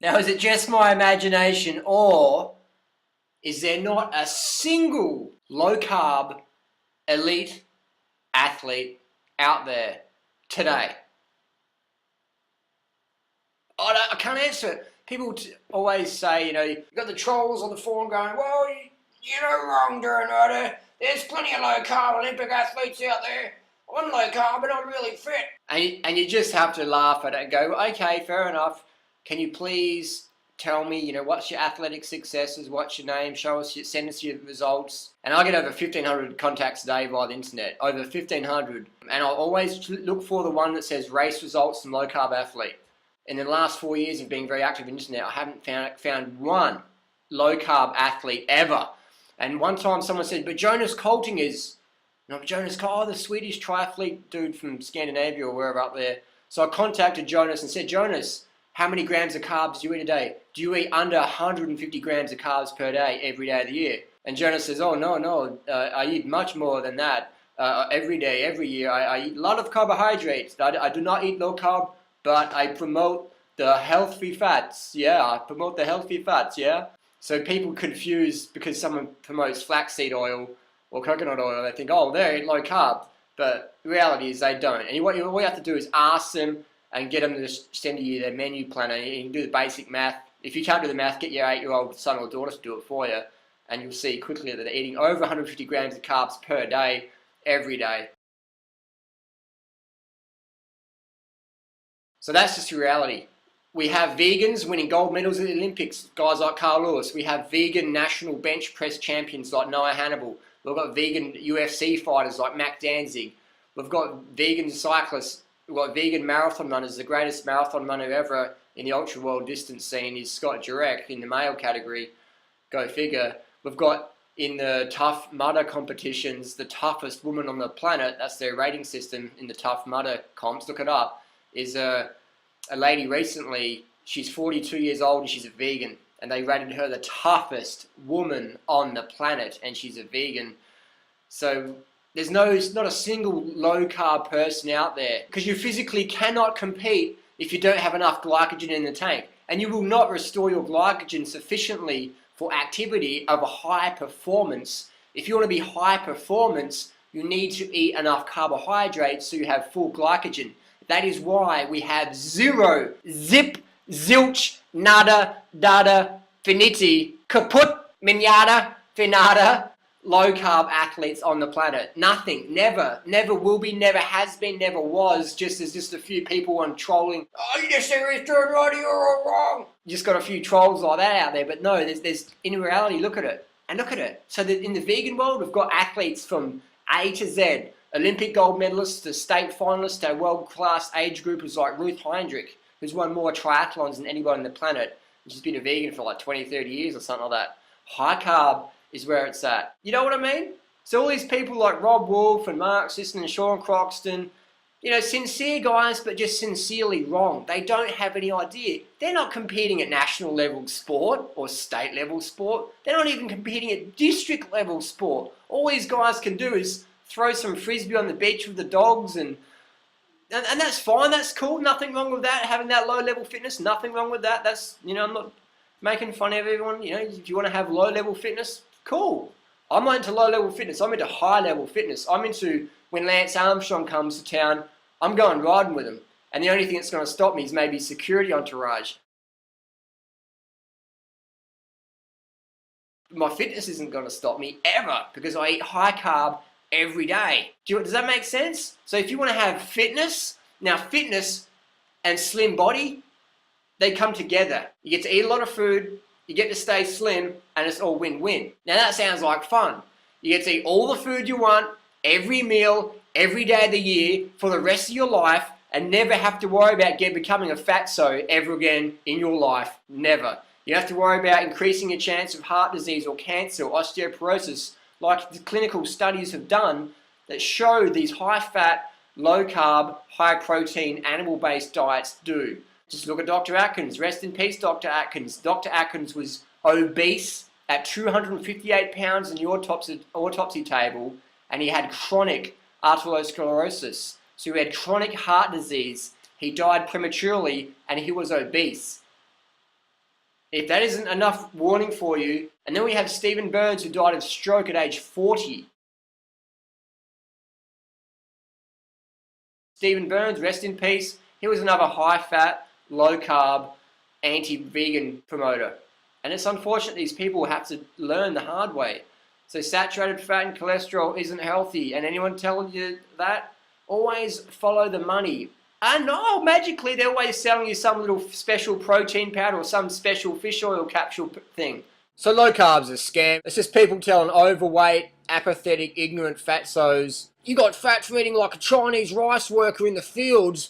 Now, is it just my imagination, or is there not a single low-carb elite athlete out there today? I can't answer it. People always say, you've got the trolls on the forum going, well, you're not wrong, Duranoda. There's plenty of low-carb Olympic athletes out there. I'm low-carb, but I'm really fit. And you just have to laugh at it and go, okay, fair enough. Can you please tell me, what's your athletic successes, what's your name, send us your results. And I get over 1,500 contacts a day via the internet, over 1,500. And I'll always look for the one that says race results from low-carb athlete. In the last 4 years of being very active on the internet, I haven't found one low-carb athlete ever. And one time someone said, but Jonas Colting is, Jonas, the Swedish triathlete dude from Scandinavia or wherever up there. So I contacted Jonas and said, Jonas, how many grams of carbs do you eat a day? Do you eat under 150 grams of carbs per day every day of the year? And Jonas says, oh, no, I eat much more than that every day, every year. I eat a lot of carbohydrates. I do not eat low carb, but I promote the healthy fats. Yeah, I promote the healthy fats, yeah? So people confuse because someone promotes flaxseed oil or coconut oil, they think, oh, they eat low carb. But the reality is they don't. And what you have to do is ask them and get them to send you their menu planner. You can do the basic math. If you can't do the math, get your 8-year-old son or daughter to do it for you, and you'll see quickly that they're eating over 150 grams of carbs per day, every day. So that's just the reality. We have vegans winning gold medals at the Olympics, guys like Carl Lewis. We have vegan national bench press champions like Noah Hannibal. We've got vegan UFC fighters like Mac Danzig. We've got vegan cyclists. We've got vegan marathon runners. The greatest marathon runner ever in the ultra world distance scene is Scott Jurek in the male category. Go figure. We've got in the Tough Mudder competitions, the toughest woman on the planet, that's their rating system in the Tough Mudder comps, look it up, is a lady recently, she's 42 years old and she's a vegan, and they rated her the toughest woman on the planet, and she's a vegan. So there's not a single low-carb person out there, because you physically cannot compete if you don't have enough glycogen in the tank, and you will not restore your glycogen sufficiently for activity of a high performance. If you want to be high performance, you need to eat enough carbohydrates so you have full glycogen. That is why we have zero, zip, zilch, nada, dada, finiti, kaput, minata, finata, low-carb athletes on the planet. Nothing. Never. Never will be, never has been, never was. Just as just a few people on trolling. Oh, you're serious, doing right, you're all wrong. Just got a few trolls like that out there. But no, there's in reality, look at it. And look at it. So that in the vegan world, we've got athletes from A to Z. Olympic gold medalists to state finalists to world-class age groupers like Ruth Heinrich, who's won more triathlons than anyone on the planet. And she's been a vegan for like 20, 30 years or something like that. High carb is where it's at. You know what I mean? So all these people like Rob Wolf and Mark Sisson and Sean Croxton, sincere guys, but just sincerely wrong. They don't have any idea. They're not competing at national level sport or state level sport. They're not even competing at district level sport. All these guys can do is throw some frisbee on the beach with the dogs and that's fine, that's cool, nothing wrong with that, having that low level fitness, nothing wrong with that. That's, I'm not making fun of everyone, if you want to have low level fitness, cool. I'm not into low level fitness, I'm into high level fitness. I'm into when Lance Armstrong comes to town, I'm going riding with him. And the only thing that's going to stop me is maybe security entourage. My fitness isn't going to stop me ever because I eat high carb every day. Does that make sense? So if you want to have fitness, now fitness and slim body, they come together. You get to eat a lot of food, you get to stay slim, and it's all win-win. Now that sounds like fun. You get to eat all the food you want, every meal, every day of the year, for the rest of your life, and never have to worry about becoming a fatso ever again in your life. Never. You have to worry about increasing your chance of heart disease or cancer or osteoporosis, like the clinical studies have done that show these high-fat, low-carb, high-protein, animal-based diets do. Just look at Dr. Atkins. Rest in peace, Dr. Atkins. Dr. Atkins was obese at 258 pounds in the autopsy table, and he had chronic arteriosclerosis. So he had chronic heart disease. He died prematurely, and he was obese. If that isn't enough warning for you, and then we have Stephen Burns, who died of stroke at age 40. Stephen Burns, rest in peace. He was another high-fat, low-carb, anti-vegan promoter. And it's unfortunate these people have to learn the hard way. So saturated fat and cholesterol isn't healthy. And anyone telling you that, always follow the money. And oh, magically they're always selling you some little special protein powder or some special fish oil capsule thing. So low carb's a scam. It's just people telling overweight, apathetic, ignorant fatsos, you got fat from eating like a Chinese rice worker in the fields.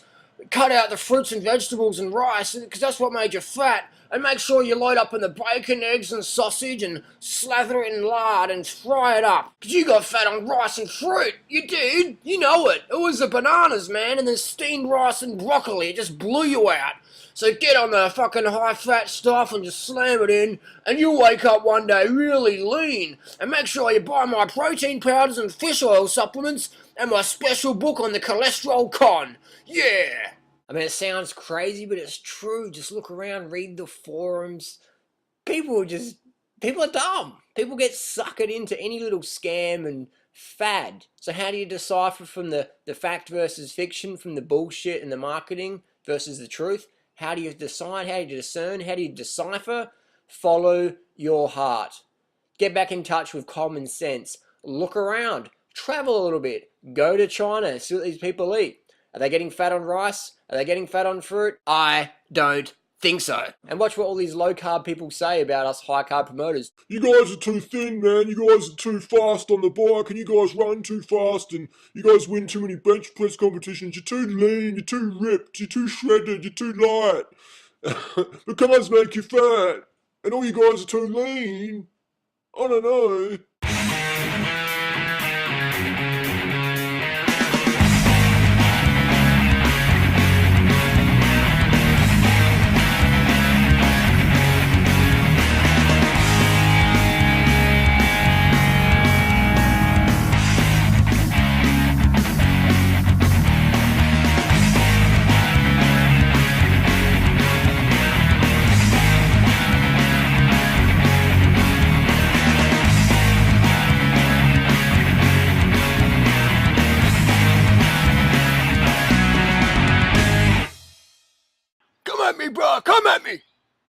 Cut out the fruits and vegetables and rice because that's what made you fat. And make sure you load up on the bacon, eggs and sausage and slather it in lard and fry it up. Because you got fat on rice and fruit. You did. You know it. It was the bananas, man, and the steamed rice and broccoli. It just blew you out. So get on the fucking high-fat stuff and just slam it in, and you'll wake up one day really lean. And make sure you buy my protein powders and fish oil supplements and my special book on the cholesterol con. Yeah! I mean, it sounds crazy, but it's true. Just look around, read the forums. People are dumb. People get suckered into any little scam and fad. So how do you decipher from the fact versus fiction, from the bullshit and the marketing versus the truth? How do you decide? How do you discern? How do you decipher? Follow your heart. Get back in touch with common sense. Look around. Travel a little bit. Go to China. See what these people eat. Are they getting fat on rice? Are they getting fat on fruit? I don't think so. And watch what all these low-carb people say about us high-carb promoters. You guys are too thin, man. You guys are too fast on the bike, and you guys run too fast, and you guys win too many bench press competitions. You're too lean, you're too ripped, you're too shredded, you're too light. The carbs make you fat, and all you guys are too lean. I don't know. Come at me, bro. Come at me.